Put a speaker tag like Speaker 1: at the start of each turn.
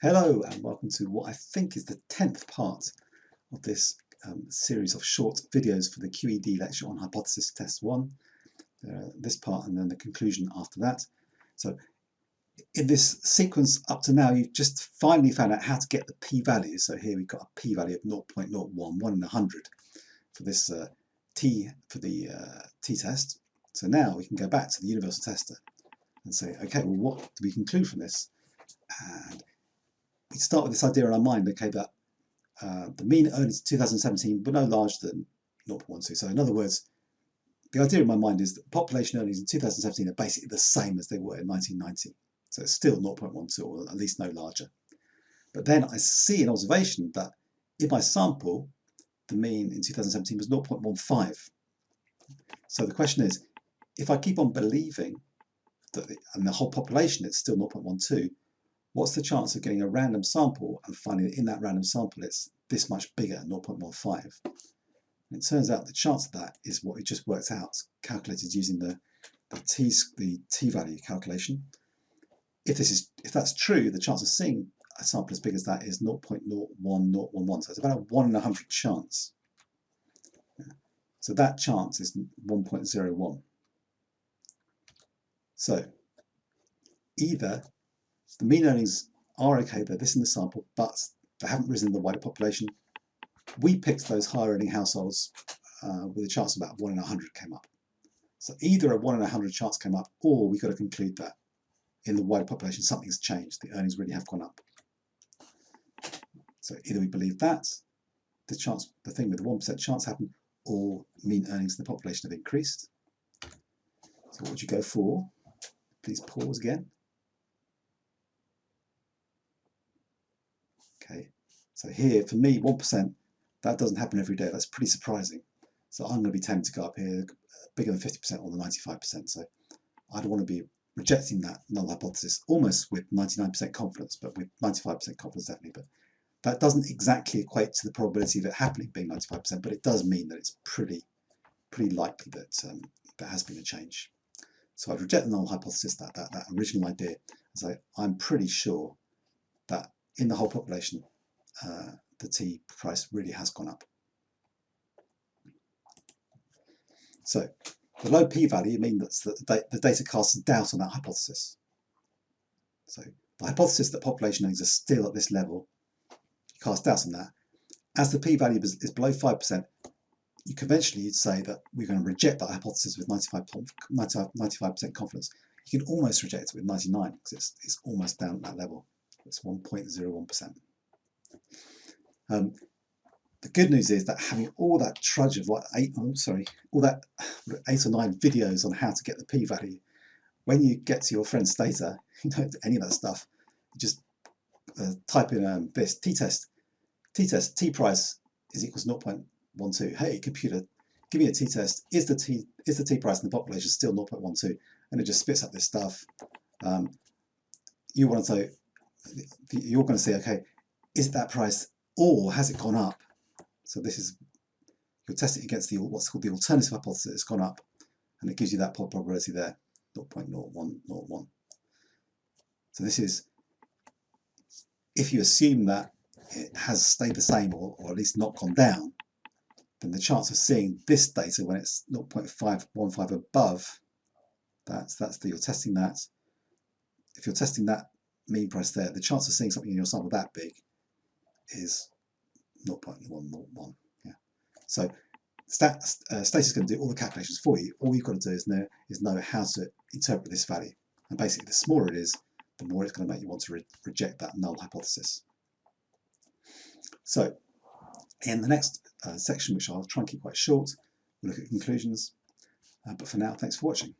Speaker 1: Hello and welcome to what I think is the 10th part of this series of short videos for the QED lecture on hypothesis test 1. This part and then the conclusion after that. So in this sequence up to now, you've just finally found out how to get the p-value. So here we've got a p-value of 0.01, 1 in 100 for this t-test. So now we can go back to the universal tester and say, okay, well, what do we conclude from this? And we start with this idea in our mind, okay, that the mean earnings in 2017 were no larger than 0.12. So in other words, the idea in my mind is that population earnings in 2017 are basically the same as they were in 1990. So it's still 0.12 or at least no larger. But then I see an observation that in my sample, the mean in 2017 was 0.15. So the question is, if I keep on believing that in the whole population it's still 0.12, what's the chance of getting a random sample and finding that in that random sample it's this much bigger, 0.15? And it turns out the chance of that is what we just worked out, calculated using the t-value calculation. If that's true, the chance of seeing a sample as big as that is 0.01011. So it's about a 1 in 100 chance. So that chance is 1.01. So either the mean earnings are okay, they're this in the sample, but they haven't risen in the wider population. We picked those higher earning households with a chance of about 1 in 100 came up. So either a 1 in 100 chance came up, or we've got to conclude that in the wider population something's changed, the earnings really have gone up. So either we believe that, the thing with the 1% chance happened, or mean earnings in the population have increased. So what would you go for? Please pause again. Okay, so here for me 1%, that doesn't happen every day. That's pretty surprising. So I'm going to be tempted to go up here bigger than 50% or the 95%. So I don't want to be rejecting that null hypothesis almost with 99% confidence, but with 95% confidence definitely. But that doesn't exactly equate to the probability of it happening being 95%, but it does mean that it's pretty likely that there has been a change. So I'd reject the null hypothesis, that original idea, and say I'm pretty sure that in the whole population, the t price really has gone up. So the low p-value means that the data casts doubt on that hypothesis. So the hypothesis that population earnings are still at this level casts doubt on that. As the p-value is below 5%, you conventionally say that we're going to reject that hypothesis with 95% confidence. You can almost reject it with 99 because it's almost down at that level. It's 1.01%. The good news is that having all that trudge of all that 8 or 9 videos on how to get the p-value, when you get to your friend's data, you don't do any of that stuff. You just type in this t-test, t-price is equals 0.12. Hey, computer, give me a t-test. Is the t-price in the population still 0.12? And it just spits up this stuff. You're going to say, okay, is it that price or has it gone up? So this is, you're testing against what's called the alternative hypothesis. It's gone up, and it gives you that probability there, 0.0101. So this is, if you assume that it has stayed the same or at least not gone down, then the chance of seeing this data when it's 0.515 above, you're testing that. If you're testing that mean price there, the chance of seeing something in your sample that big is 0.101. Yeah. So Status is going to do all the calculations for you. All you've got to do is know how to interpret this value. And basically, the smaller it is, the more it's going to make you want to reject that null hypothesis. So in the next section, which I'll try and keep quite short, we'll look at conclusions. But for now, thanks for watching.